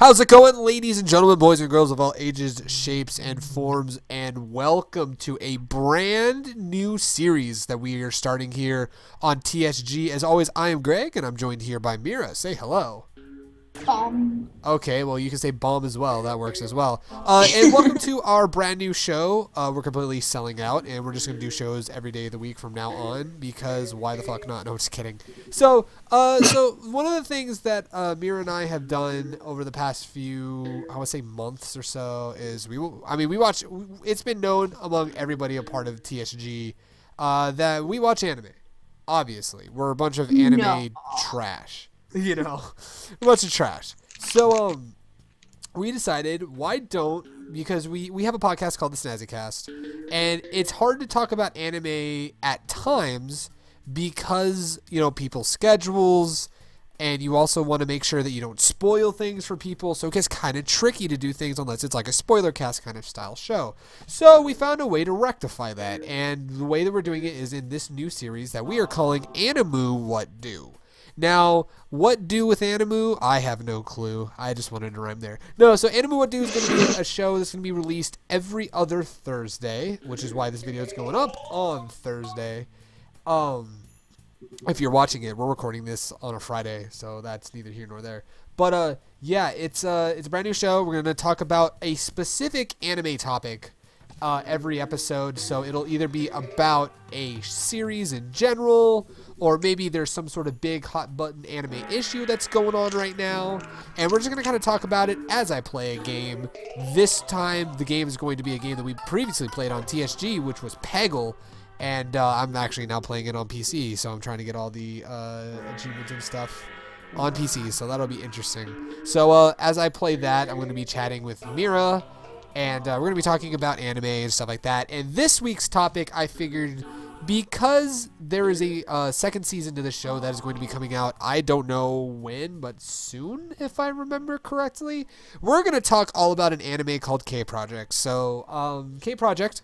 How's it going, ladies and gentlemen, boys and girls of all ages, shapes, and forms, and welcome to a brand new series that we are starting here on TSG. As always, I am Greg, and I'm joined here by Mira. Say hello. Bomb. Okay, well, you can say bomb as well. That works as well. And welcome to our brand new show. We're completely selling out, and we're just going to do shows every day of the week from now on, because why the fuck not? No, just kidding. So one of the things that Mira and I have done over the past few, I would say months or so, is we watch, it's been known among everybody a part of TSG that we watch anime. Obviously. We're a bunch of anime trash. You know, a bunch of trash. So, we decided, why don't, because we have a podcast called The Snazzy Cast, and it's hard to talk about anime at times because, you know, people's schedules, and you also want to make sure that you don't spoil things for people, so it gets kind of tricky to do things unless it's like a spoiler cast kind of style show. So, we found a way to rectify that, and the way that we're doing it is in this new series that we are calling Animu Wut Do. Now, what do with Animu? I have no clue. I just wanted to rhyme there. No, so Animu Wut Do is going to be a show that's going to be released every other Thursday, which is why this video is going up on Thursday. If you're watching it, we're recording this on a Friday, so that's neither here nor there. But yeah, it's a brand new show. We're going to talk about a specific anime topic every episode, so it'll either be about a series in general, or maybe there's some sort of big hot button anime issue that's going on right now, and we're just going to kind of talk about it as I play a game. This time the game is going to be a game that we previously played on TSG, which was Peggle, and I'm actually now playing it on PC, so I'm trying to get all the achievements and stuff on PC, so that'll be interesting. So as I play that, I'm going to be chatting with Mira, and we're going to be talking about anime and stuff like that. And this week's topic, I figured, because there is a second season to the show that is going to be coming out, I don't know when, but soon, if I remember correctly, we're going to talk all about an anime called K-Project. So, K-Project,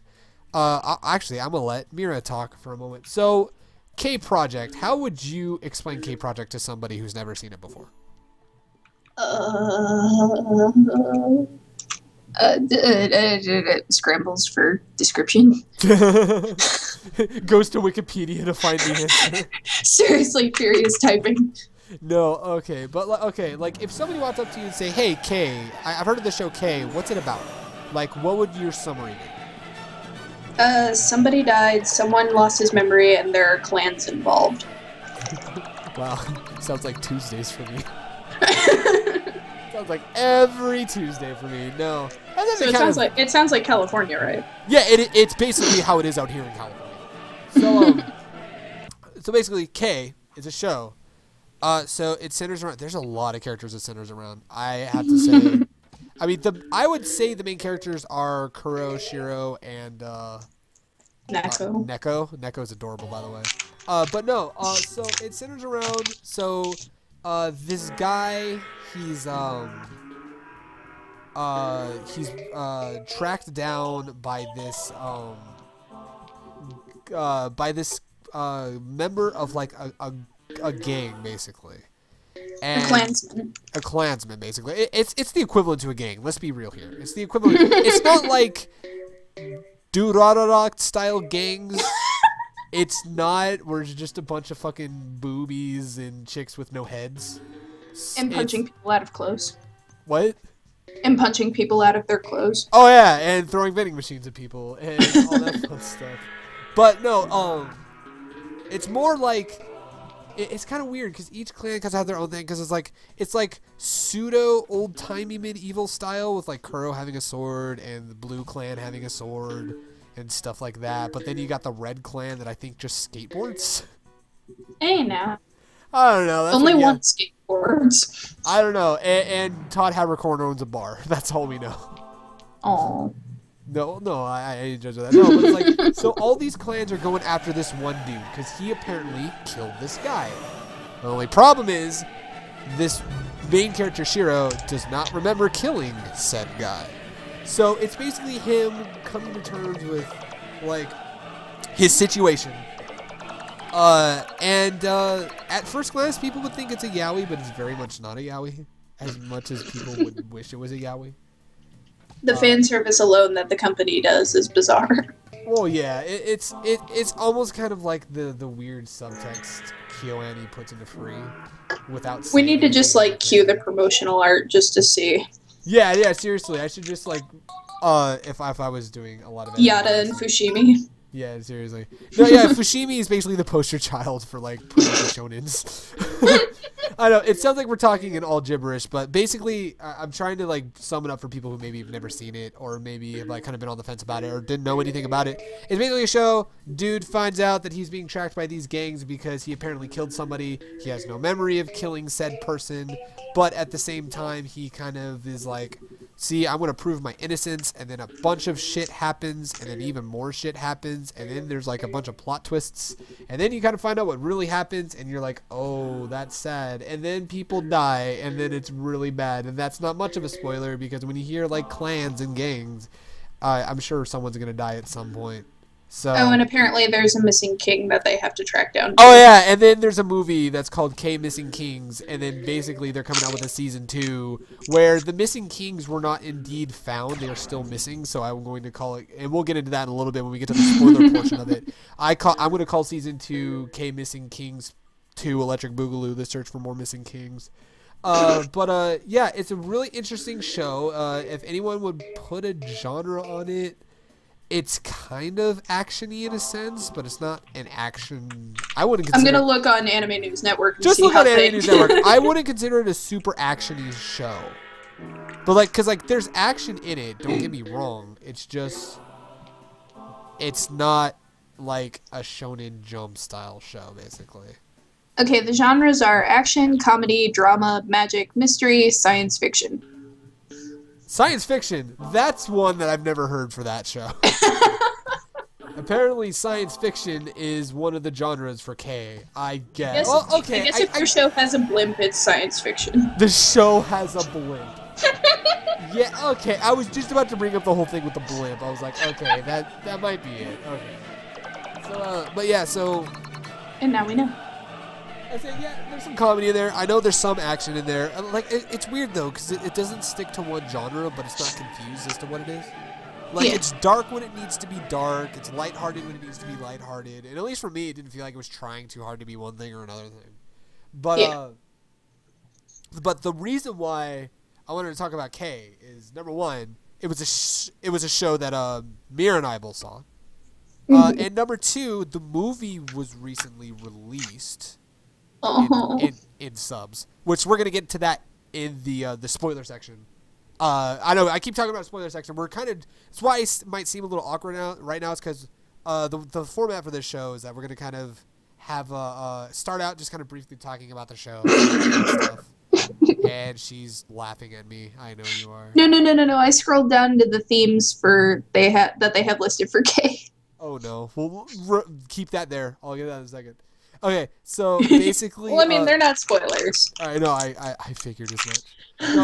actually, I'm going to let Mira talk for a moment. So, K-Project, how would you explain K-Project to somebody who's never seen it before? Scrambles for description. Goes to Wikipedia to find the answer. Seriously, furious typing. No, okay, but okay, like if somebody walked up to you and say, "Hey, K, I've heard of the show K. What's it about?" Like, what would your summary be? Somebody died, someone lost his memory, and there are clans involved. Wow, sounds like Tuesdays for me. Sounds like every Tuesday for me. No. So it sounds like California, right? Yeah, it's basically how it is out here in California. So so basically, K is a show. So it centers around. There's a lot of characters it centers around. I have to say, I mean, I would say the main characters are Kuro, Shiro, and Neko. Neko is adorable, by the way. But no. So it centers around. So this guy, he's tracked down by this member of like a gang, basically. And a clansman, basically. It's the equivalent to a gang. Let's be real here. It's the equivalent. It's not like Durarara style gangs. It's not. We're just a bunch of fucking boobies and chicks with no heads. And punching people out of clothes. What? And punching people out of their clothes. Oh yeah, and throwing vending machines at people and all that fun stuff. But no, it's more like it's kind of weird because each clan has their own thing. Because it's like pseudo old timey medieval style with like Kuro having a sword and the blue clan having a sword and stuff like that. But then you got the red clan that I think just skateboards. Hey now. I don't know. That's only one skateboards. I don't know. And Todd Havercorn owns a bar. That's all we know. Oh. No, I ain't judging that. No, but it's like, so all these clans are going after this one dude because he apparently killed this guy. The only problem is this main character, Shiro, does not remember killing said guy. So it's basically him coming to terms with, like, his situation. At first glance, people would think it's a yaoi, but it's very much not a yaoi. as much as people would wish it was a yaoi. The fan service alone that the company does is bizarre. Well, yeah, it's almost kind of like the weird subtext KyoAni puts into free without. We need to just like cue the promotional art just to see. Yeah, seriously, I should just like, if I was doing a lot of Yada and Fushimi. Yeah, seriously. No, yeah, Fushimi is basically the poster child for like pretty shonens. I know it sounds like we're talking in all gibberish, but basically, I'm trying to like sum it up for people who maybe have never seen it, or maybe have like kind of been on the fence about it, or didn't know anything about it. It's basically a show. Dude finds out that he's being tracked by these gangs because he apparently killed somebody. He has no memory of killing said person, but at the same time, he kind of is like, see, I'm going to prove my innocence, and then a bunch of shit happens, and then even more shit happens, and then there's like a bunch of plot twists, and then you kind of find out what really happens, and you're like, oh, that's sad, and then people die, and then it's really bad, and that's not much of a spoiler, because when you hear like clans and gangs, I'm sure someone's going to die at some point. So, oh, and apparently there's a missing king that they have to track down. Oh yeah, and then there's a movie that's called K Missing Kings, and then basically they're coming out with a season 2 where the missing kings were not indeed found; they are still missing. So I'm going to call it, and we'll get into that in a little bit when we get to the spoiler portion of it. I'm going to call season 2 K Missing Kings 2 Electric Boogaloo: The Search for More Missing Kings. Yeah, it's a really interesting show. If anyone would put a genre on it. It's kind of action-y in a sense, but it's not an action. I wouldn't consider. I'm gonna look on Anime News Network. And just see look how on Anime News Network. I wouldn't consider it a super action-y show, but like, cause like there's action in it. Don't get me wrong. It's just, it's not like a Shonen Jump style show, basically. Okay, the genres are action, comedy, drama, magic, mystery, science fiction. Science fiction. That's one that I've never heard for that show. Apparently, science fiction is one of the genres for K. I guess. Well, okay. I guess if your show has a blimp, it's science fiction. The show has a blimp. Yeah. Okay. I was just about to bring up the whole thing with the blimp. I was like, okay, that might be it. Okay. So, but yeah. So. And now we know. I say, yeah, there's some comedy in there. I know there's some action in there. Like, it's weird, though, because it doesn't stick to one genre, but it's not confused as to what it is. Like, yeah. It's dark when it needs to be dark. It's lighthearted when it needs to be lighthearted. And at least for me, it didn't feel like it was trying too hard to be one thing or another thing. But, yeah. But the reason why I wanted to talk about K is, number one, it was a show that Mira and I both saw. And number two, the movie was recently released. In subs, which we're gonna get to that in the spoiler section. I know I keep talking about spoiler section. We're kind of, that's why it might seem a little awkward right now. It's because the format for this show is that we're gonna kind of have start out just kind of briefly talking about the show and stuff. And she's laughing at me. I know you are. No. I scrolled down to the themes that they have listed for K. Oh no. We'll keep that there. I'll get that in a second. Okay, so basically... Well, I mean, they're not spoilers. I know, I figured as much.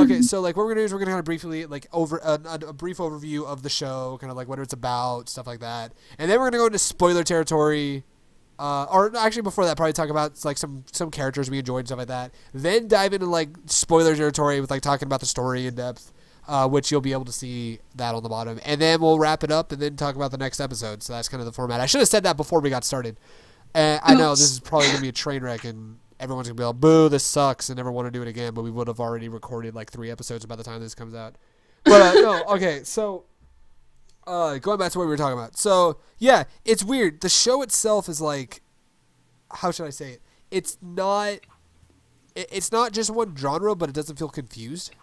Okay, so like what we're going to do is we're going to kind of briefly, like, a brief overview of the show, kind of like what it's about, stuff like that. And then we're going to go into spoiler territory, or actually before that, probably talk about like some characters we enjoyed and stuff like that. Then dive into like spoiler territory with like talking about the story in depth, which you'll be able to see that on the bottom. And then we'll wrap it up and then talk about the next episode. So that's kind of the format. I should have said that before we got started. I know this is probably going to be a train wreck, and everyone's going to be like, boo, this sucks, and never want to do it again, but we would have already recorded like 3 episodes by the time this comes out. But, no, okay, so, going back to what we were talking about. So, yeah, it's weird. The show itself is like, how should I say it? It's not just one genre, but it doesn't feel confused.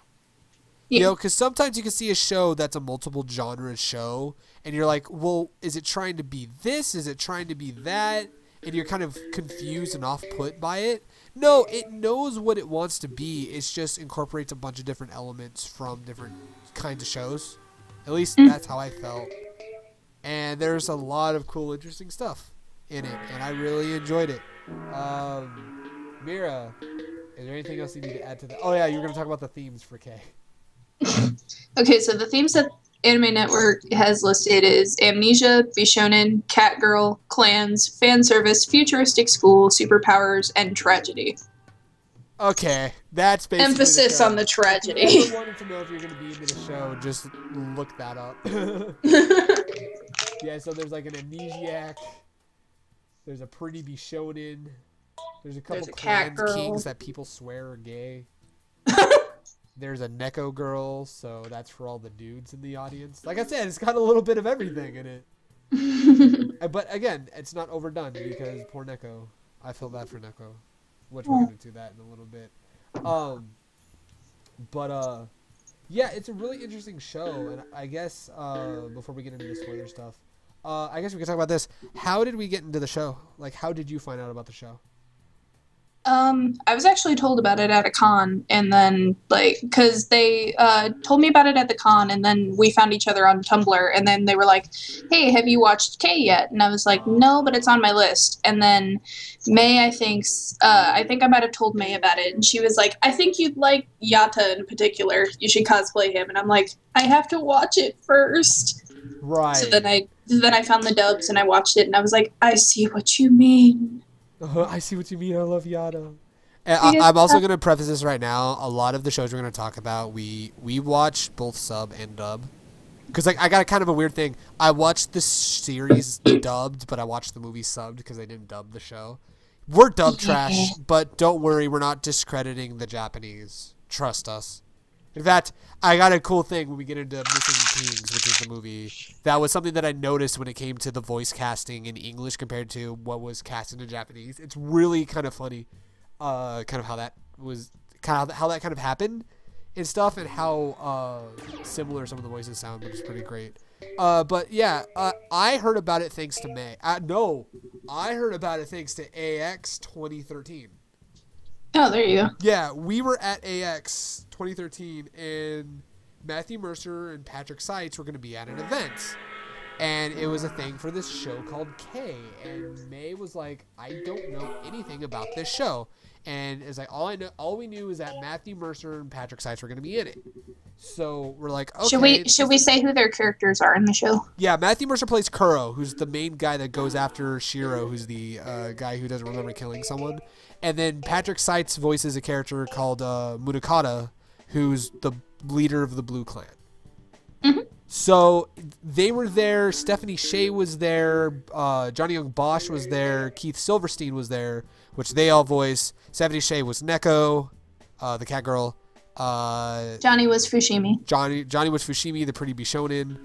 Yeah. You know, because sometimes you can see a show that's a multiple genre show, and you're like, well, is it trying to be this? Is it trying to be that? And you're kind of confused and off-put by it. No, it knows what it wants to be. It just incorporates a bunch of different elements from different kinds of shows. At least that's how I felt. And there's a lot of cool, interesting stuff in it, and I really enjoyed it. Mira, is there anything else you need to add to that? Oh, yeah, you were going to talk about the themes for K. Okay, so the themes that Anime Network has listed is amnesia, bishonen, catgirl, clans, fan service, futuristic school, superpowers, and tragedy. Okay, that's basically Emphasis on the tragedy. If you ever wanted to know if you're going to be into the show, just look that up. Yeah, so there's like an amnesiac. There's a pretty Bishonen. There's a couple clan kings that people swear are gay. There's a Neko girl, so that's for all the dudes in the audience. Like I said, it's got a little bit of everything in it. But again, it's not overdone because poor Neko. I feel bad for Neko. Which we'll get into that in a little bit. Yeah, it's a really interesting show, and I guess before we get into the spoiler stuff, I guess we can talk about this. How did we get into the show? Like, how did you find out about the show? I was actually told about it at a con, and then, like, because they told me about it at the con, and then we found each other on Tumblr, and then they were like, hey, have you watched K yet? And I was like, no, but it's on my list. And then May, I think I might have told May about it, and she was like, I think you'd like Yata in particular. You should cosplay him. And I'm like, I have to watch it first. Right. So then I found the dubs, and I watched it, and I was like, I see what you mean. I see what you mean. I love Yada. And I'm also going to preface this right now. A lot of the shows we're going to talk about, we watch both sub and dub. Because like I got kind of a weird thing. I watched the series dubbed, but I watched the movie subbed because I didn't dub the show. We're dub trash, but don't worry. We're not discrediting the Japanese. Trust us. In fact, I got a cool thing when we get into Missing Kings, which is the movie. That was something that I noticed when it came to the voice casting in English compared to what was casted in Japanese. It's really kind of funny, kind of how that was, how that kind of happened and stuff, and how similar some of the voices sound, which is pretty great. But yeah, I heard about it thanks to May. I heard about it thanks to AX 2013. Oh, there you go. Yeah, we were at AX 2013, and Matthew Mercer and Patrick Seitz were going to be at an event. And it was a thing for this show called K. And May was like, I don't know anything about this show. And it's like, all we knew is that Matthew Mercer and Patrick Seitz were going to be in it. So we're like, okay. Should we say who their characters are in the show? Yeah, Matthew Mercer plays Kuro, who's the main guy that goes after Shiro, who's the guy who doesn't remember killing someone. And then Patrick Seitz voices a character called Munakata, who's the leader of the Blue Clan. Mm-hmm. So they were there. Stephanie Shea was there. Johnny Young Bosch was there. Keith Silverstein was there, which they all voice. Stephanie Shea was Neko, the cat girl. Johnny was Fushimi. Johnny was Fushimi, the pretty Bishonen.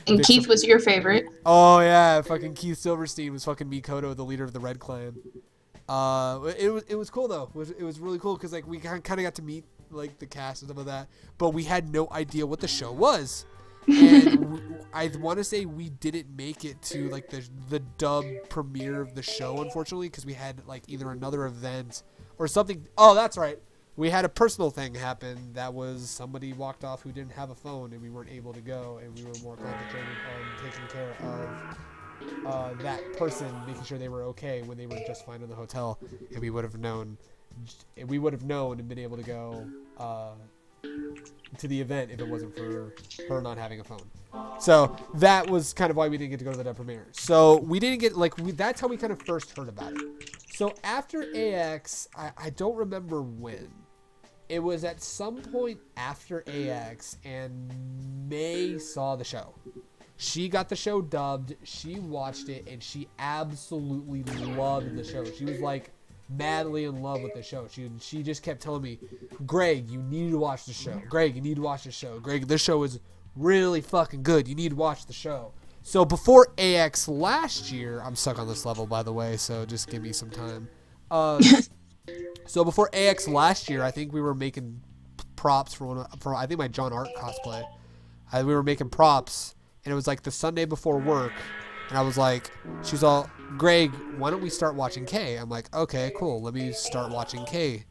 And Keith was your favorite. Oh yeah, fucking Keith Silverstein was fucking Mikoto, the leader of the Red Clan. It was cool though. It was really cool because like we kind of got to meet like the cast and stuff like that, but we had no idea what the show was. And I want to say we didn't make it to like the dub premiere of the show, unfortunately, because we had like either another event or something. Oh, that's right. We had a personal thing happen. That was somebody walked off who didn't have a phone, and we weren't able to go, and we were more concentrated on taking care of that person, making sure they were okay when they were just fine in the hotel, and we would have known and been able to go to the event if it wasn't for her not having a phone. So that was kind of why we didn't get to go to the premiere. So we didn't get that's how we kind of first heard about it. So after AX, I don't remember when. It was at some point after AX, and May saw the show. She got the show dubbed, she watched it, and she absolutely loved the show. She was like madly in love with the show. She just kept telling me, Greg, you need to watch the show. Greg, you need to watch the show. Greg, this show is really fucking good. You need to watch the show. So before AX last year, I'm stuck on this level, by the way, so just give me some time. So before AX last year, I think we were making props for I think my John Art cosplay. We were making props, and it was like the Sunday before work, and I was like, she's all, Greg, why don't we start watching K? I'm like, okay, cool, let me start watching K.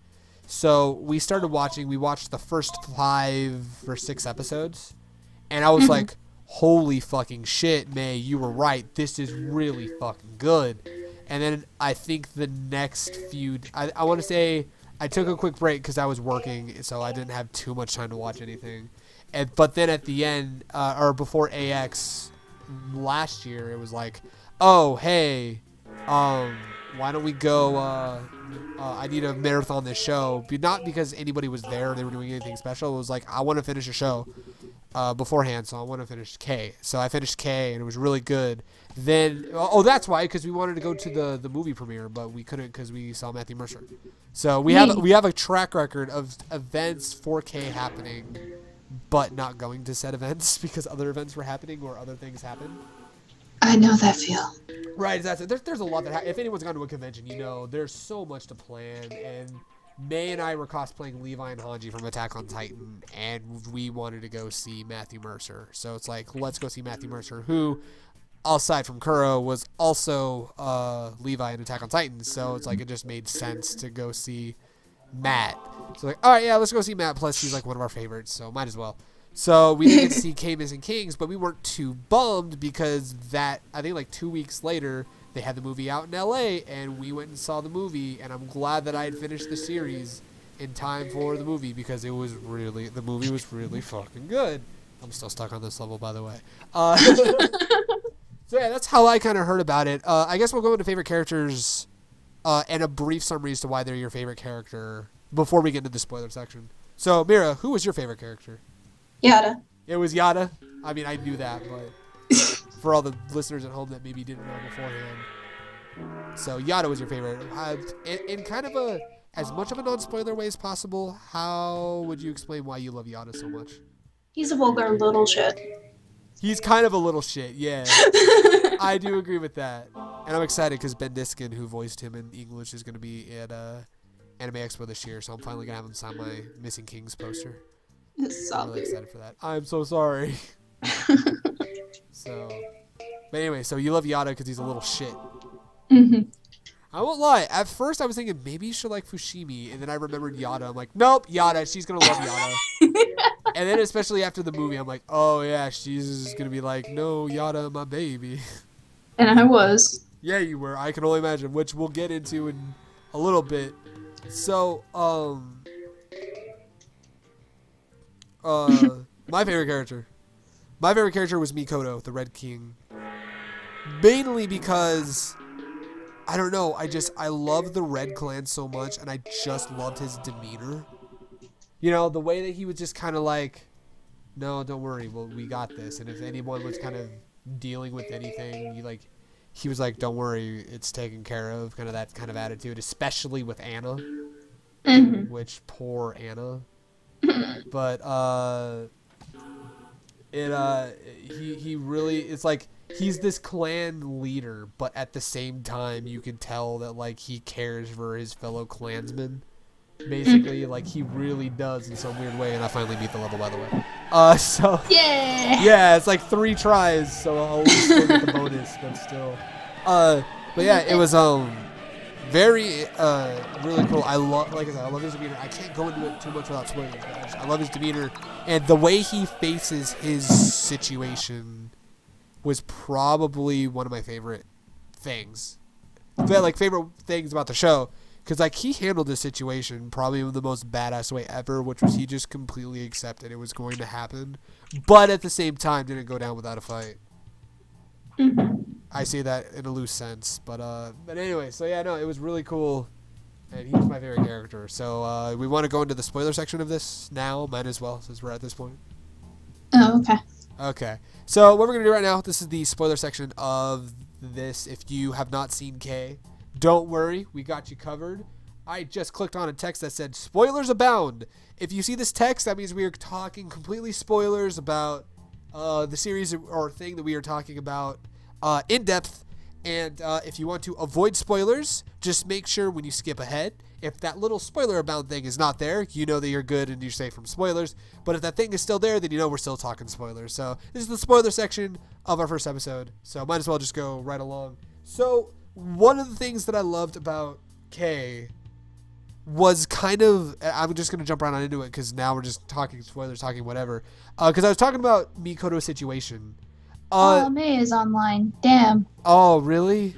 So we started watching. We watched the first 5 or 6 episodes, and I was like, holy fucking shit, May, you were right. This is really fucking good. And then I think the next few, I want to say I took a quick break because I was working, so I didn't have too much time to watch anything. But then at the end, or before AX last year, it was like, oh, hey, why don't we go? I need to marathon this show, but not because anybody was there or they were doing anything special. It was like I want to finish a show beforehand, so I want to finish K. So I finished K, and it was really good. Then, that's why, because we wanted to go to the movie premiere, but we couldn't because we saw Matthew Mercer. So we have a track record of events for K happening, but not going to said events because other events were happening or other things happened. I know that feel. Right, that's it. There's a lot that if anyone's gone to a convention, you know, there's so much to plan. And May and I were cosplaying Levi and Hanji from Attack on Titan, and we wanted to go see Matthew Mercer. So it's like, let's go see Matthew Mercer, who, aside from Kuro, was also Levi in Attack on Titan. So it's like it just made sense to go see Matt. So like, all right, yeah, let's go see Matt. Plus, he's like one of our favorites, so might as well. So we didn't get to see K Missing Kings, but we weren't too bummed because I think like 2 weeks later, they had the movie out in LA, and we went and saw the movie, and I'm glad that I had finished the series in time for the movie because the movie was really fucking good. I'm still stuck on this level, by the way. So yeah, that's how I kind of heard about it. I guess we'll go into favorite characters and a brief summary as to why they're your favorite character before we get into the spoiler section. So Mira, who was your favorite character? Yada. It was Yada. I mean, I knew that, but for all the listeners at home that maybe didn't know beforehand. So Yada was your favorite. In kind of as much of a non-spoiler way as possible, how would you explain why you love Yada so much? He's a vulgar little shit. He's kind of a little shit, yeah. I do agree with that. And I'm excited because Ben Diskin, who voiced him in English, is going to be at Anime Expo this year, so I'm finally going to have him sign my Missing Kings poster. I'm really excited for that. I'm so sorry. But anyway, so you love Yada because he's a little shit. Mm-hmm. I won't lie. At first, I was thinking maybe you should like Fushimi, and then I remembered Yada. I'm like, nope, Yada. She's gonna love Yada. And then, especially after the movie, I'm like, oh yeah, she's gonna be like, no, Yada, my baby. And I was. Yeah, you were. I can only imagine, which we'll get into in a little bit. So, my favorite character was Mikoto, the Red King. Mainly because, I don't know, I love the Red Clan so much, and I just loved his demeanor. You know, the way that he was just kind of like, no, don't worry, well, we got this. And if anyone was kind of dealing with anything, he was like, don't worry, it's taken care of, kind of that kind of attitude, especially with Anna. Mm-hmm. Which, poor Anna. But he really, it's like he's this clan leader, but at the same time you can tell that like he cares for his fellow clansmen. Basically, like he really does in some weird way, and I finally beat the level, by the way. So yeah, it's like 3 tries, so I'll at least still get the bonus, but still. But yeah, it was very really cool. Like I said, I love his demeanor. I can't go into it too much without spoiling. I love his demeanor, and the way he faces his situation was probably one of my favorite things. Favorite things about the show, because like he handled this situation probably in the most badass way ever, which was he just completely accepted it was going to happen, but at the same time didn't go down without a fight. Mm-hmm. I say that in a loose sense, but anyway, so yeah, no, it was really cool, and he was my favorite character. So we want to go into the spoiler section of this now, might as well, since we're at this point. Oh, okay. Okay, so what we're going to do right now, this is the spoiler section of this. If you have not seen K, don't worry, we got you covered. I just clicked on a text that said, spoilers abound. If you see this text, that means we are talking completely spoilers about the series or thing that we are talking about in depth. And if you want to avoid spoilers, just make sure when you skip ahead, if that little spoiler abound thing is not there, you know that you're good and you're safe from spoilers. But if that thing is still there, then you know we're still talking spoilers. So this is the spoiler section of our first episode. So might as well just go right along. So one of the things that I loved about K was kind of, I'm just going to jump right on into it because now we're just talking spoilers, talking whatever. Because I was talking about Mikoto's situation. May is online. Damn. Oh, really?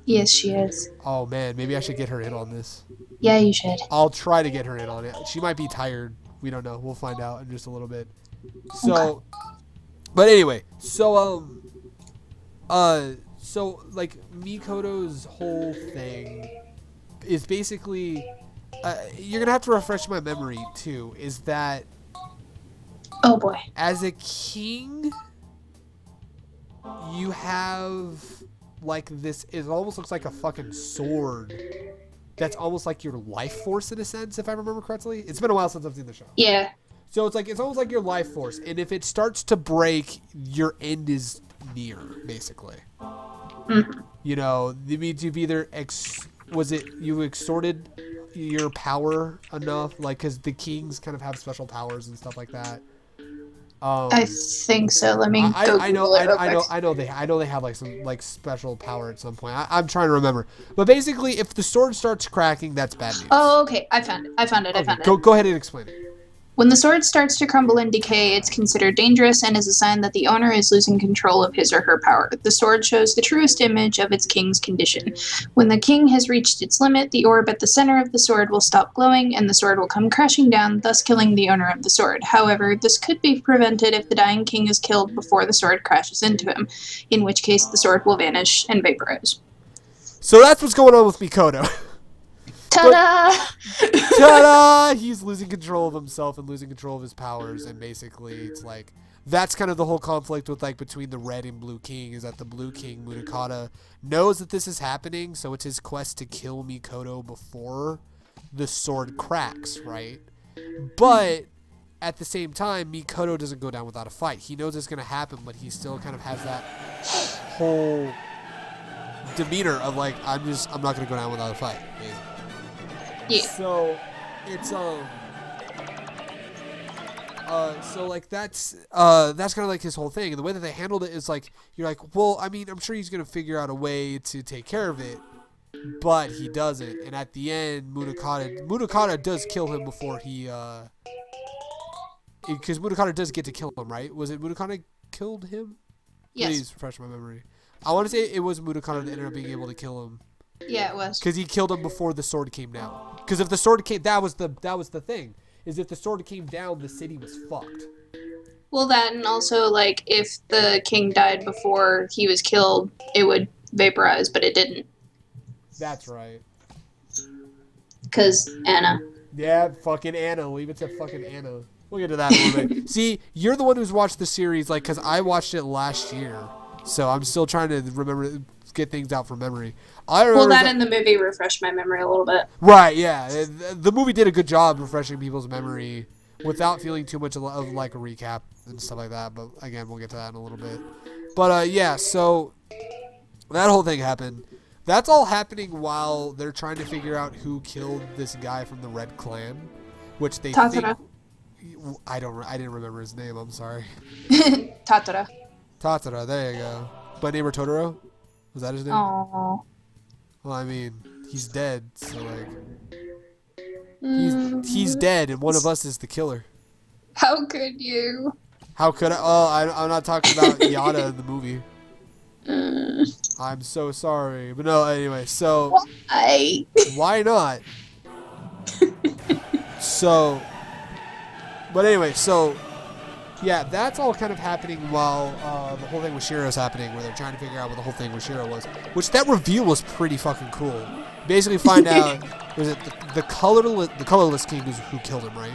Yes, she is. Oh, man. Maybe I should get her in on this. Yeah, you should. I'll try to get her in on it. She might be tired. We don't know. We'll find out in just a little bit. So, okay. But anyway. So So, like, Mikoto's whole thing is basically... you're gonna have to refresh my memory, too, is that... Oh, boy. As a king, you have, like, this... It almost looks like a fucking sword. That's almost like your life force, in a sense, if I remember correctly. It's been a while since I've seen the show. Yeah. So it's almost like your life force, and if it starts to break, your end is near, basically. Mm-hmm. You know, it means you've either you extorted your power enough, like, because the kings kind of have special powers and stuff like that. I think so. Let me go I know they have like some like special power at some point. I'm trying to remember, but basically, if the sword starts cracking, that's bad news. Oh, okay. I found it. Okay, Go ahead and explain it. When the sword starts to crumble and decay, it's considered dangerous and is a sign that the owner is losing control of his or her power. The sword shows the truest image of its king's condition. When the king has reached its limit, the orb at the center of the sword will stop glowing and the sword will come crashing down, thus killing the owner of the sword. However, this could be prevented if the dying king is killed before the sword crashes into him, in which case the sword will vanish and vaporize. So that's what's going on with Mikoto. Ta-da! Ta-da! He's losing control of himself and losing control of his powers, and basically it's like that's kind of the whole conflict with like between the red and blue king, is that the blue king Munakata knows that this is happening, so it's his quest to kill Mikoto before the sword cracks, right? But at the same time, Mikoto doesn't go down without a fight. He knows it's going to happen, but he still kind of has that whole demeanor of like, I'm not going to go down without a fight, basically. Yeah. So it's so like that's kind of like his whole thing, and the way that they handled it is like, you're like, well, I mean, I'm sure he's gonna figure out a way to take care of it, but he doesn't, and at the end, Munakata does kill him before he because Munakata does get to kill him, right? Was it Munakata killed him? Yes. Please refresh my memory. I want to say it was Munakata that ended up being able to kill him. Yeah, it was. Because he killed him before the sword came down. Because if the sword came, that was the thing. Is if the sword came down, the city was fucked. Well, that, and also, like, if the king died before he was killed, it would vaporize, but it didn't. That's right. Because Anna. Yeah, fucking Anna. Leave it to fucking Anna. We'll get to that in a little bit. See, you're the one who's watched the series, like, because I watched it last year. So I'm still trying to remember, get things out from memory. Well, that and the movie refreshed my memory a little bit. Right, yeah. The movie did a good job refreshing people's memory without feeling too much of like a recap and stuff like that. But again, we'll get to that in a little bit. But yeah, so that whole thing happened. That's all happening while they're trying to figure out who killed this guy from the Red Clan, which they Tatsura. think... I didn't remember his name. I'm sorry. Tatsura. Tatsura, there you go. By name or Totoro? Was that his name? Aww. Well, I mean, he's dead, so like, he's dead, and one of us is the killer. How could you? How could I? Oh, I'm not talking about Yada in the movie. I'm so sorry, but no. Anyway, so why not? So, but anyway, so. Yeah, that's all kind of happening while the whole thing with Shiro's happening, where they're trying to figure out what the whole thing with Shiro was. Which, that reveal was pretty fucking cool. Basically find out, was it the colorless king who killed him, right?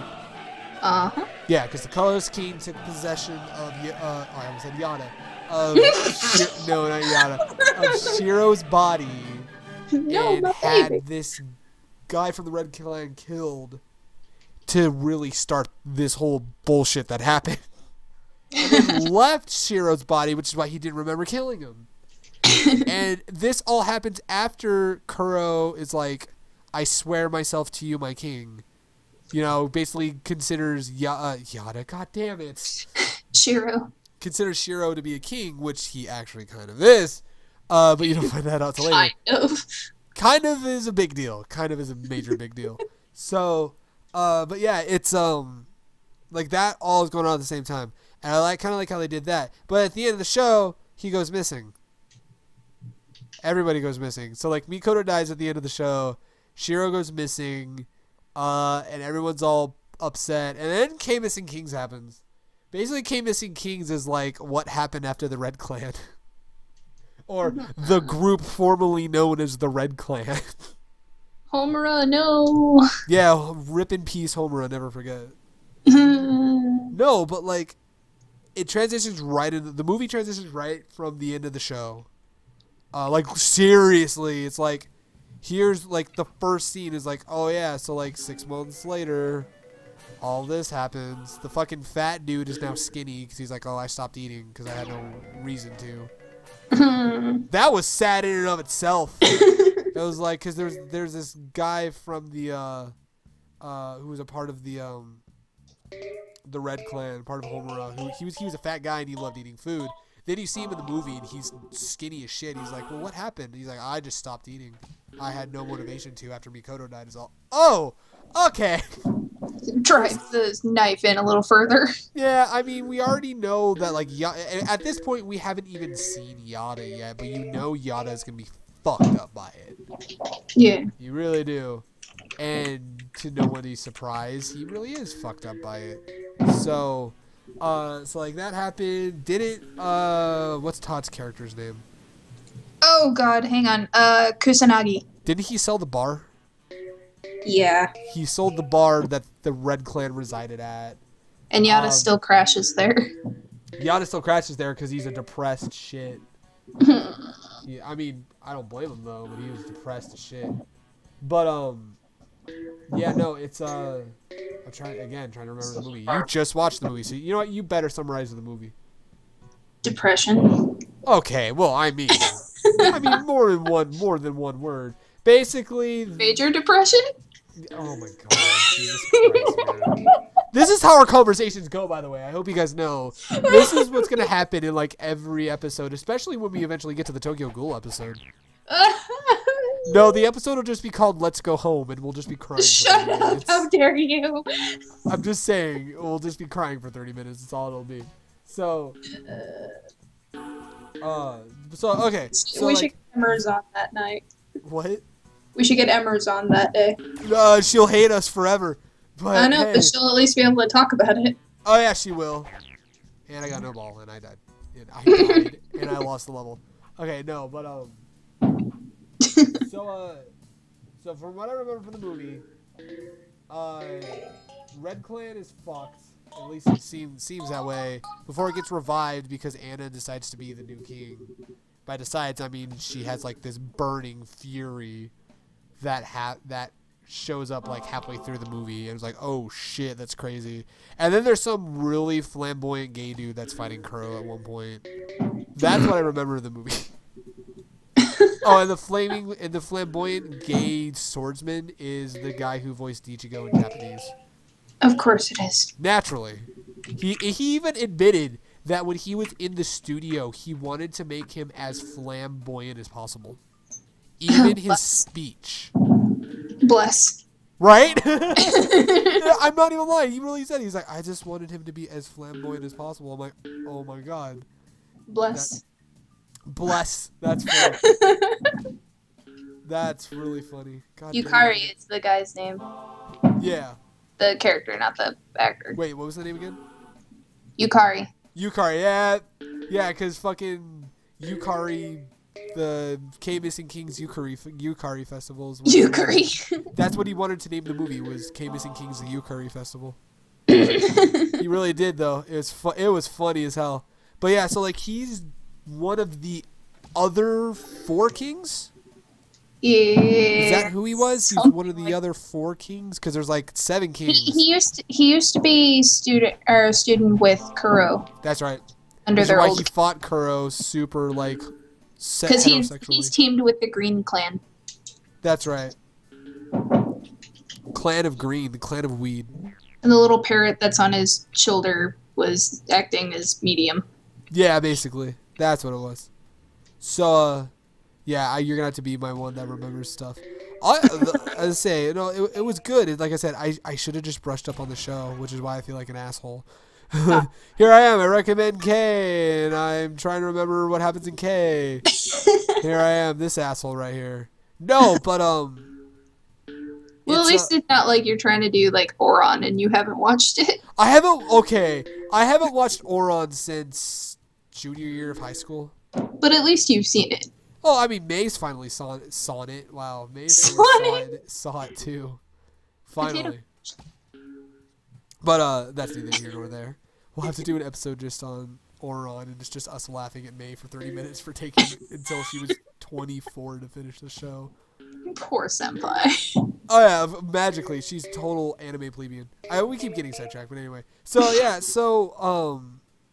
Uh-huh. Yeah, because the colorless king took possession of, I almost said Yada. No, not Yada. Of Shiro's body. No, and had this guy from the Red Clan killed to really start this whole bullshit that happened. And then left Shiro's body, which is why he didn't remember killing him. And this all happens after Kuro is like, I swear myself to you, my king. You know, basically considers Yada, god damn it. Shiro. Considers Shiro to be a king, which he actually kind of is. But you don't find that out till later. Kind of is a big deal. Kind of is a major big deal. So, but yeah, it's, like that all is going on at the same time. And I kind of like how they did that. But at the end of the show, he goes missing. Everybody goes missing. So like Mikoto dies at the end of the show. Shiro goes missing. And everyone's all upset. And then K Missing Kings happens. Basically, K Missing Kings is like what happened after the Red Clan. Or the group formerly known as the Red Clan. Homura, no. Yeah, rip in peace, Homura, never forget. No, but like, it transitions right into the movie. Transitions right from the end of the show. Like seriously, it's like, here's like the first scene is like, oh yeah, so like 6 months later, all this happens. The fucking fat dude is now skinny because he's like, oh, I stopped eating because I had no reason to. That was sad in and of itself. It was like, because there's this guy from the who was a part of the Red Clan, part of Homura, who he was a fat guy and he loved eating food. Then you see him in the movie and he's skinny as shit. He's like, well, what happened? He's like, I just stopped eating. I had no motivation to after Mikoto died. Is all. Oh, okay. Drive the knife in a little further. Yeah, I mean, we already know that, like, at this point, we haven't even seen Yada yet, but you know Yada is going to be fucked up by it. Yeah. You really do. And to nobody's surprise, he really is fucked up by it. So like, that happened. Didn't, what's Todd's character's name? Oh, God, hang on. Kusanagi. Didn't he sell the bar? Yeah. He sold the bar that the Red Clan resided at. And Yada still crashes there. Yada still crashes there because he's a depressed shit. Yeah, I mean, I don't blame him though, but he was depressed as shit. But yeah, no, it's I'm trying to remember the movie. You just watched the movie, so you know what? You better summarize the movie. Depression. Okay, well, I mean more than one word. Basically, Major depression. Oh my god, Jesus Christ, man. This is how our conversations go, by the way. I hope you guys know. This is what's gonna happen in like every episode, especially when we eventually get to the Tokyo Ghoul episode. No, the episode will just be called "Let's Go Home," and we'll just be crying. Shut up! How dare you? I'm just saying, we'll just be crying for 30 minutes. That's all it'll be. So, okay. So we should get Emmers on that night. What? We should get Emmers on that day. She'll hate us forever. But I know, hey. but she'll at least be able to talk about it. Oh yeah, she will. And I got no ball, and I died. And I died, and I lost the level. Okay, no, but so from what I remember from the movie, Red Clan is fucked. At least it seems that way. Before it gets revived because Anna decides to be the new king. By decides, I mean she has like this burning fury that shows up like halfway through the movie, and it's like, oh shit, that's crazy. And then there's some really flamboyant gay dude that's fighting Kuro at one point. That's what I remember of the movie. Oh, and the flamboyant gay swordsman is the guy who voiced Ichigo in Japanese. Of course it is. Naturally. He even admitted that when he was in the studio, he wanted to make him as flamboyant as possible. Even his speech. Bless. Right? I'm not even lying. He really said, he's like, I just wanted him to be as flamboyant as possible. I'm like, oh my god. Bless. Bless. That's funny. That's really funny. God Yukari is the guy's name. Yeah. The character, not the actor. Wait, what was the name again? Yukari. Yukari, yeah. Yeah, because fucking Yukari, the K Missing Kings Yukari festivals. Yukari. That's what he wanted to name the movie, was K Missing Kings the Yukari Festival. He really did, though. It was funny as hell. But yeah, so like he's one of the other 4 kings? Yeah. Is that who he was? He's one of the other 4 kings? Because there's like 7 kings. He used to be a student with Kuro. That's right. Under their old. He fought Kuro super like because he's teamed with the Green Clan. That's right. Clan of Green, the clan of weed. And the little parrot that's on his shoulder was acting as medium. Yeah, basically. That's what it was. So, yeah, you're going to have to be my one that remembers stuff. I say, you know, it was good. Like I said, I should have just brushed up on the show, which is why I feel like an asshole. Here I am. I recommend K, and I'm trying to remember what happens in K. Here I am, this asshole right here. No, but well, at least it's not like you're trying to do like Oron and you haven't watched it. I haven't watched Oron since junior year of high school. But at least you've seen it. Oh, I mean, May's finally saw it. Wow, May's saw it too. Finally. But that's neither here nor there. We'll have to do an episode just on Oron, and it's just us laughing at May for 30 minutes for taking until she was 24 to finish the show. Poor senpai. Oh yeah, magically she's total anime plebeian. We keep getting sidetracked, but anyway. So yeah,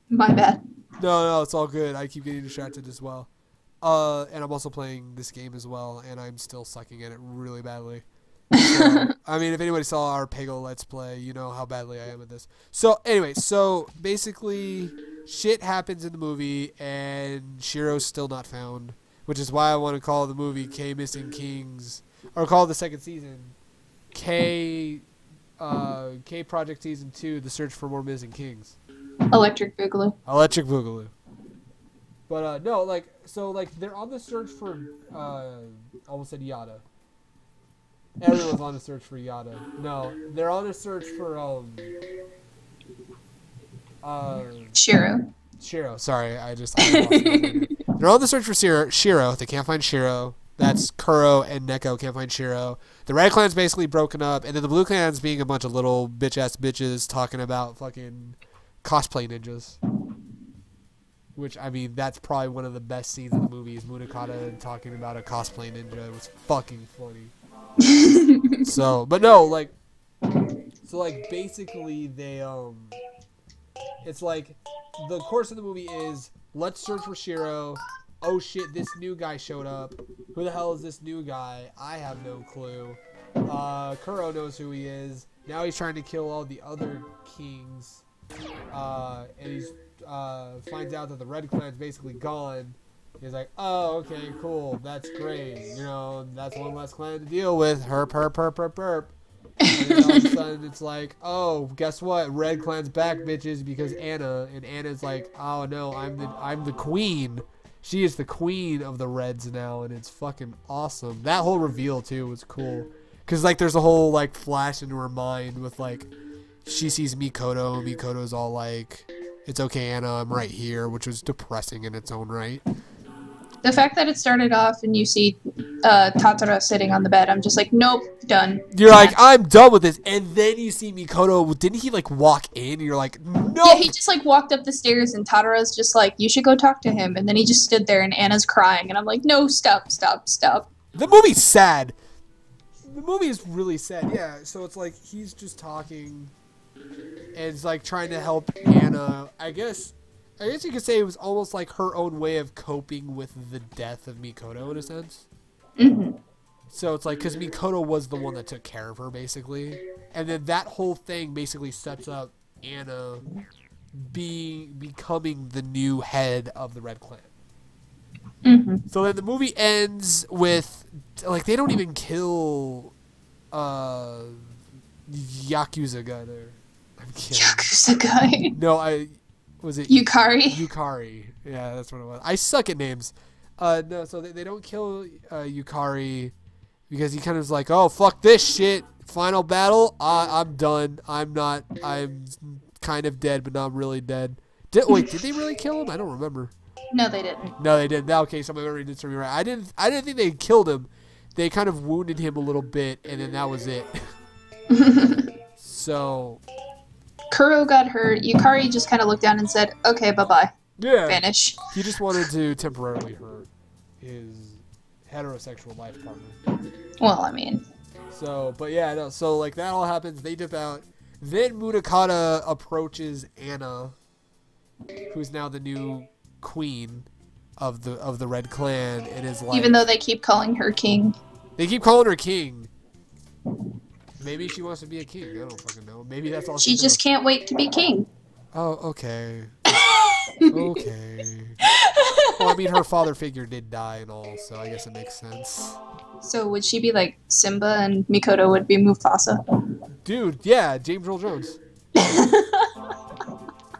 my bad. No, it's all good. I keep getting distracted as well. And I'm also playing this game as well, and I'm still sucking at it really badly. So, I mean, if anybody saw our Peggle Let's Play, you know how badly I am at this. So anyway, so basically, shit happens in the movie, and Shiro's still not found, which is why I want to call the movie K Missing Kings, or call the second season K Project Season 2: The Search for More Missing Kings. Electric Boogaloo. Electric Boogaloo. But no, they're on the search for I almost said Yada. Everyone's on the search for Yada. No, they're on a search for Shiro. Sorry, I lost it. They're on the search for Shiro. They can't find Shiro. That's Kuro and Neko can't find Shiro. The Red Clan's basically broken up, and then the Blue Clan's being a bunch of little bitch-ass bitches talking about fucking cosplay ninjas. Which, I mean, that's probably one of the best scenes in the movie is Munakata talking about a cosplay ninja. It was fucking funny. Basically they, it's like, the course of the movie is, let's search for Shiro. Oh shit, this new guy showed up. Who the hell is this new guy? I have no clue. Kuro knows who he is. Now he's trying to kill all the other kings. And he's finds out that the Red Clan's basically gone. He's like, oh, okay, cool, that's great. You know, that's one less clan to deal with. Herp. And then all of a sudden it's like, oh, guess what? Red Clan's back, bitches, because Anna's like, oh no, I'm the queen. She is the queen of the Reds now, and it's fucking awesome. That whole reveal too was cool. Cause like there's a whole like flash into her mind with like she sees Mikoto. Mikoto's all like, it's okay, Anna, I'm right here, which was depressing in its own right. The fact that it started off and you see Tatara sitting on the bed, I'm just like, nope, done. You're like, I'm done with this. And then you see Mikoto. Didn't he like walk in? And you're like, no. Yeah, he just like walked up the stairs and Tatara's just like, you should go talk to him. And then he just stood there and Anna's crying. And I'm like, no, stop. The movie's sad. The movie is really sad. Yeah, so it's like he's just talking and it's like trying to help Anna. I guess you could say it was almost like her own way of coping with the death of Mikoto in a sense. Mm-hmm. So it's like, because Mikoto was the one that took care of her, basically. And then that whole thing basically sets up Anna becoming the new head of the Red Clan. Mm-hmm. So then the movie ends with, like, they don't even kill Yakuza guy there. I'm kidding. Yakuza guy? No, was it Yukari? Yukari. Yeah, that's what it was. I suck at names. No, so they don't kill Yukari because he kind of is like, oh, fuck this shit. Final battle. I'm done. I'm kind of dead, but not really dead. Wait, did they really kill him? I don't remember. No, they didn't. No, they didn't. Okay, so my memory did serve me right. I didn't think they killed him. They kind of wounded him a little bit, and then that was it. So Kuro got hurt. Yukari just kind of looked down and said, okay, bye-bye. Yeah. Vanish. He just wanted to temporarily hurt his heterosexual life partner. Well, I mean. So, but yeah, no, so like that all happens. They dip out. Then Munakata approaches Anna, who's now the new queen of the Red Clan, and is like, even though they keep calling her king. They keep calling her king. Maybe she wants to be a king. I don't fucking know. Maybe that's all she just knows. Can't wait to be king. Oh, okay. Okay. Well, I mean, her father figure did die and all, so I guess it makes sense. So would she be like Simba and Mikoto would be Mufasa? Dude, yeah, James Earl Jones.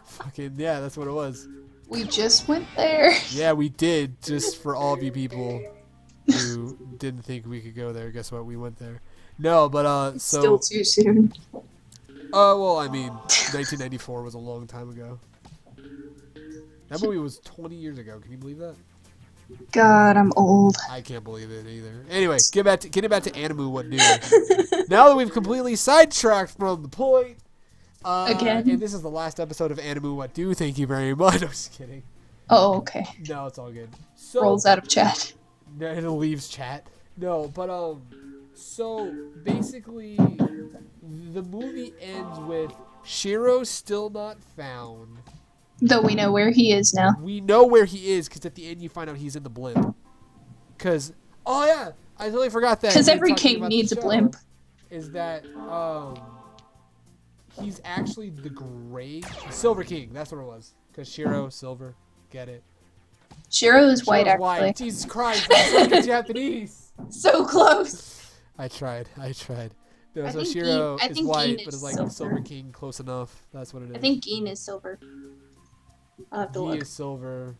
Fucking, yeah, that's what it was. We just went there. Yeah, we did, just for all of you people who didn't think we could go there. Guess what? We went there. No, but, so... Still too soon. Well, I mean, 1994 was a long time ago. That movie was 20 years ago. Can you believe that? God, I'm old. I can't believe it either. Anyway, getting back to Animu Wut Do. Now that we've completely sidetracked from the point, Again? and this is the last episode of Animu Wut Do. Thank you very much. I'm just kidding. Oh, okay. No, it's all good. So, Rolls out of chat. No, it leaves chat. No, but so basically, the movie ends with Shiro still not found. Though we know where he is now. We know where he is because at the end you find out he's in the blimp. Because, oh yeah, I totally forgot that. Because every king needs a blimp. Is that he's actually the Silver King. That's what it was. Because Shiro silver, get it. Shiro is white, Shiro's actually. white. Jesus Christ, that's like Japanese. So close. I tried. No, I so think Shiro I is think white, Gin but is it's like silver. Silver King, close enough. That's what it is. I think Gin is silver. I'll have to G look. is silver.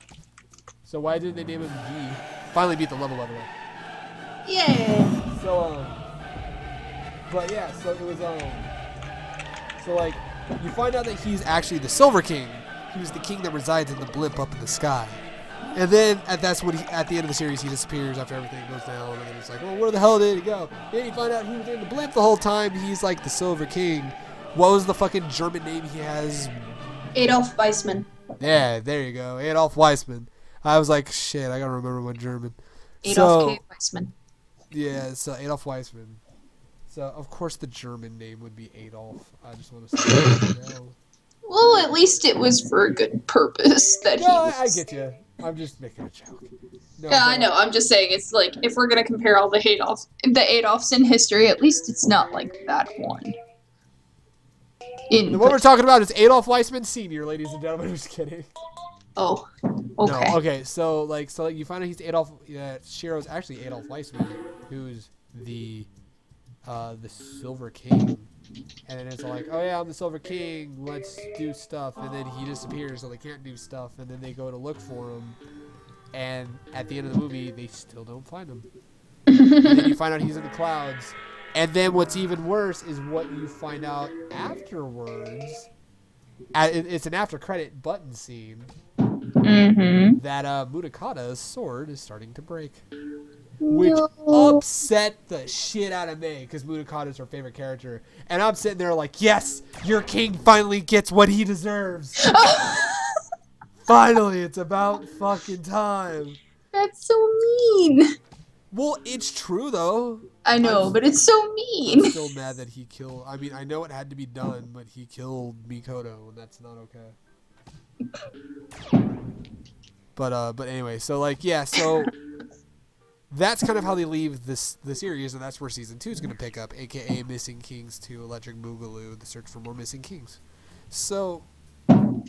So why didn't they name him G? Finally beat the level, by the way. Yeah. So but yeah, so it was so like you find out that he's actually the Silver King. He was the king that resides in the blimp up in the sky. And then that's when at the end of the series he disappears after everything goes down, and then it's like, well, where the hell did he go? Then you find out he was in the blimp the whole time. He's like the Silver King. What was the fucking German name he has? Adolf Weissman. Yeah, there you go, Adolf Weissman. I was like, shit, I gotta remember my German. Adolf K. Weissman. Yeah, so Adolf Weissman. So of course the German name would be Adolf. I just want to say that. No. Well, at least it was for a good purpose that he was. I get you. I'm just making a joke. No, Yeah, I know. I'm just saying, it's like, if we're gonna compare all the Adolfs in history, at least it's not like that one. What we're talking about is Adolf Weissman Sr., ladies and gentlemen. I'm just kidding. Oh, okay. No, okay. So you find out he's Adolf. Shiro's actually Adolf Weissman, who's the Silver King. And then it's like, oh yeah, I'm the Silver King, let's do stuff. And then he disappears, so they can't do stuff. And then they go to look for him. And at the end of the movie, they still don't find him. And then you find out he's in the clouds. And then what's even worse is what you find out afterwards. It's an after credit button scene. Mm-hmm. That Mudakata's sword is starting to break. Which upset the shit out of me, because Mudakata is her favorite character. And I'm sitting there like, yes, your king finally gets what he deserves. Finally, it's about fucking time. That's so mean. Well, it's true, though. I know, but it's so mean. I'm still mad that he killed... I mean, I know it had to be done, but he killed Mikoto, and that's not okay. But anyway, so, like, yeah, so... That's kind of how they leave the series, and that's where Season 2 is going to pick up, a.k.a. Missing Kings 2, Electric Boogaloo, The Search for More Missing Kings. So...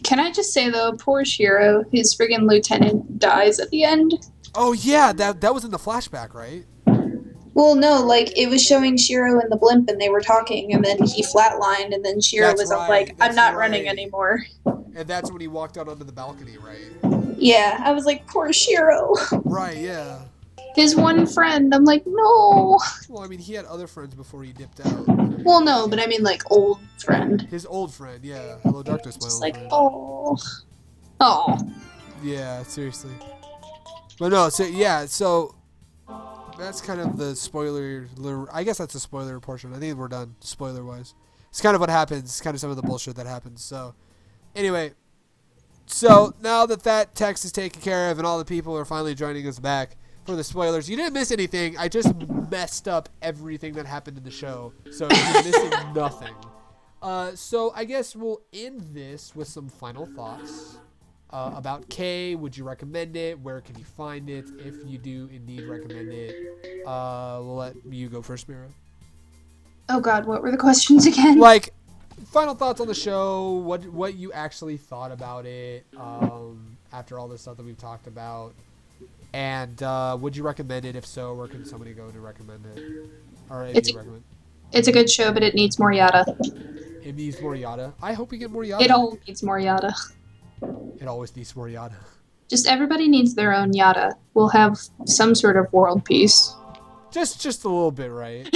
Can I just say, though, poor Shiro, his friggin' lieutenant dies at the end. Oh, yeah, that was in the flashback, right? Well, no, like, it was showing Shiro in the blimp, and they were talking, and then he flatlined, and then Shiro That's was all right, like, I'm that's not right. running anymore. And that's when he walked out onto the balcony, right? Yeah, I was like, poor Shiro. Right, yeah. His one friend, I'm like, no. Well, I mean, he had other friends before he dipped out. Well, no, but I mean, like, old friend. His old friend, yeah. Hello, Darkness, my Just old like, friend. oh. Oh. Yeah, seriously. But no, so, yeah, so... That's kind of the spoiler... I guess that's the spoiler portion. I think we're done, spoiler-wise. It's kind of what happens. It's kind of some of the bullshit that happens, so... Anyway, so now that text is taken care of and all the people are finally joining us back for the spoilers, you didn't miss anything. I just messed up everything that happened in the show, so you're missing nothing. So I guess we'll end this with some final thoughts about K. Would you recommend it? Where can you find it? If you do indeed recommend it, we'll let you go first, Mira. Oh god, what were the questions again? Like, final thoughts on the show, what you actually thought about it after all this stuff that we've talked about, and would you recommend it? If so, where can somebody go to recommend it? Or if you recommend It's a good show, but it needs more yada. it needs more yada. I hope we get more yada. It all needs more yada. It always needs more yada. Just everybody needs their own yada. We'll have some sort of world peace. Just a little bit, right?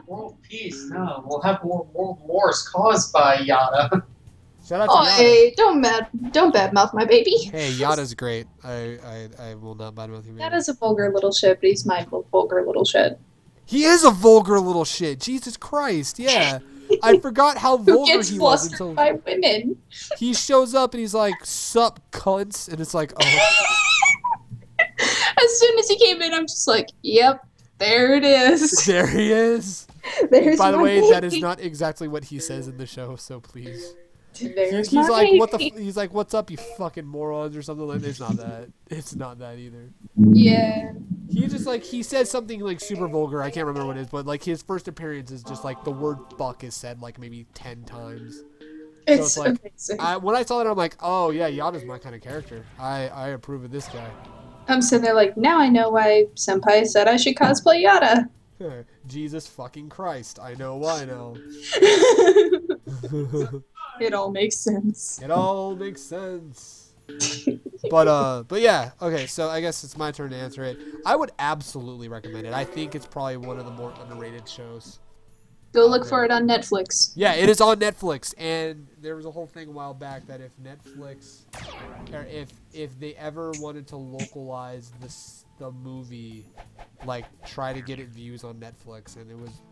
World peace, no. We'll have more world wars caused by Yada. Shout out to Oh, Yada. hey, don't badmouth my baby. Hey, Yada's great. I will not badmouth you. That is a vulgar little shit, but he's my vulgar little shit. He is a vulgar little shit. Jesus Christ, yeah. I forgot how Who vulgar gets he was flustered until by women? he shows up and he's like, "Sup, cunts," and it's like, oh. As soon as he came in, I'm just like, yep, there it is. There he is. There's By the my way, baby. that is not exactly what he says in the show, so please. There's He's my like, baby. what the? He's like, what's up, you fucking morons, or something like that. It's not that. It's not that either. Yeah. He just like he says something like super vulgar. I can't remember what it is, but like his first appearance is just like the word "fuck" is said like maybe 10 times. It's like, amazing. When I saw that, I'm like, oh yeah, Yada's my kind of character. I approve of this guy. I'm sitting there like, now I know why Senpai said I should cosplay Yada. Jesus fucking Christ! I know why now. It all makes sense. It all makes sense. But yeah, okay, so I guess it's my turn to answer it. I would absolutely recommend it. I think it's probably one of the more underrated shows. Go look for it on Netflix. Yeah, it is on Netflix, and there was a whole thing a while back that if Netflix, or if they ever wanted to localize the movie, like try to get it views on Netflix, and it was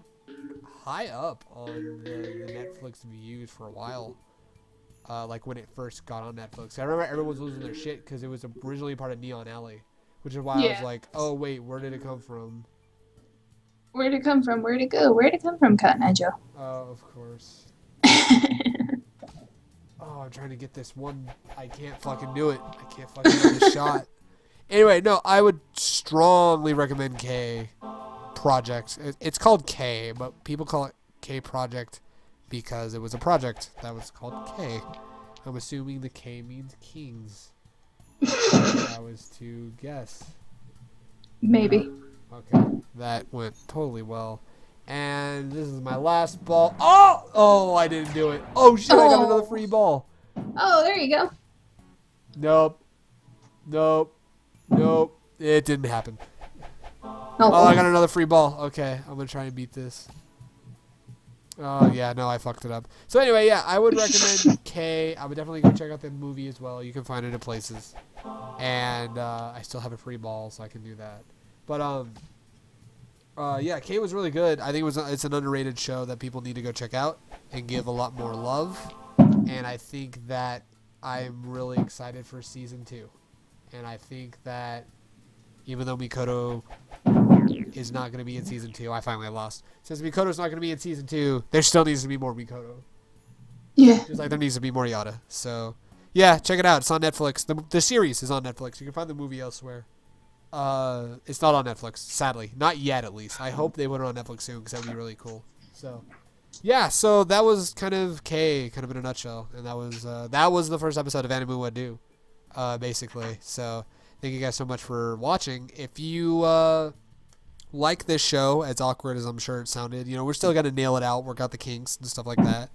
high up on the Netflix views for a while. Like when it first got on Netflix. I remember everyone was losing their shit because it was originally part of Neon Alley, which is why I was like, oh wait, where did it come from? Where'd it come from? Where'd it go? Where'd it come from, Cotton Eye Joe? Oh, of course. Oh, I'm trying to get this one. I can't fucking do it. I can't fucking do the shot. Anyway, no, I would strongly recommend K Project. It's called K, but people call it K Project because it was a project that was called K. I'm assuming the K means kings. I was to guess. Maybe. Okay, that went totally well. And this is my last ball. Oh! Oh, I didn't do it. Oh, shit, I got another free ball. Oh, there you go. Nope. Nope. Nope. It didn't happen. Oh, I got another free ball. Okay, I'm going to try and beat this. Oh, yeah, no, I fucked it up. So anyway, yeah, I would recommend K. I would definitely go check out the movie as well. You can find it in places. And I still have a free ball, so I can do that. But, yeah, K was really good. I think it's an underrated show that people need to go check out and give a lot more love. And I think that I'm really excited for season 2. And I think that even though Mikoto is not going to be in season 2, I finally lost. Since Mikoto's not going to be in season 2, there still needs to be more Mikoto. Yeah. Just like there needs to be more Yada. So, yeah, check it out. It's on Netflix. The series is on Netflix. You can find the movie elsewhere. It's not on Netflix, sadly. Not yet, at least. I hope they put it on Netflix soon because that would be really cool. So, yeah, so that was kind of K, kind of in a nutshell. And that was the first episode of Animu Wut Do, basically. So, thank you guys so much for watching. If you like this show, as awkward as I'm sure it sounded, you know, we're still going to nail it out, work out the kinks and stuff like that.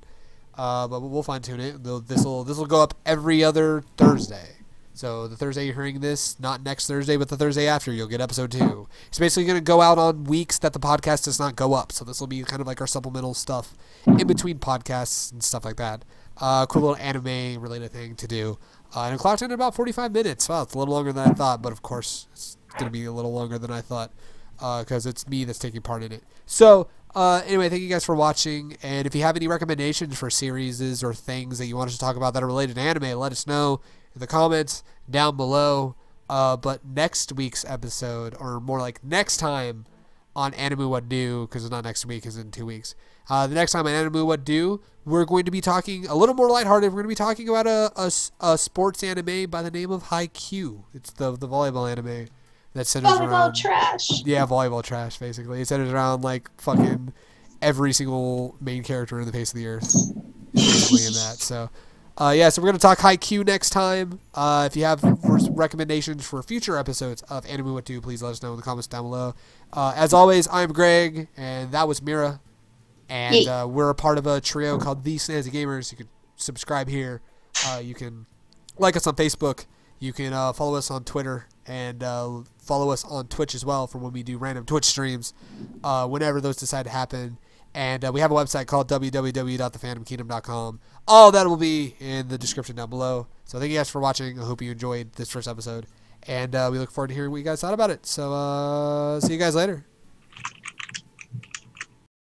But we'll fine-tune it. This will go up every other Thursday. So the Thursday you're hearing this, not next Thursday, but the Thursday after, you'll get episode 2. It's basically going to go out on weeks that the podcast does not go up. So this will be kind of like our supplemental stuff in between podcasts and stuff like that. Cool little anime-related thing to do. And it clocked in about 45 minutes. Wow, it's a little longer than I thought, but of course it's going to be a little longer than I thought because it's me that's taking part in it. So anyway, thank you guys for watching. And if you have any recommendations for series or things that you want us to talk about that are related to anime, let us know in the comments down below. But next week's episode, or more like next time on Animu Wut Do, because it's not next week, it's in 2 weeks. The next time on Animu Wut Do, we're going to be talking a little more lighthearted. We're going to be talking about a sports anime by the name of Haikyuu. It's the volleyball anime that centers around Volleyball trash. Yeah, volleyball trash, basically. It centers around like fucking every single main character in the face of the earth. Basically in that. So yeah, so we're going to talk Haikyuu next time. If you have recommendations for future episodes of Animu Wut Do, please let us know in the comments down below. As always, I'm Greg, and that was Mira. And we're a part of a trio called These Snazzy Gamers. You can subscribe here. You can like us on Facebook. You can follow us on Twitter. And follow us on Twitch as well for when we do random Twitch streams. Whenever those decide to happen. And we have a website called www.thephantomkingdom.com. All that will be in the description down below. So thank you guys for watching. I hope you enjoyed this first episode. And we look forward to hearing what you guys thought about it. So see you guys later.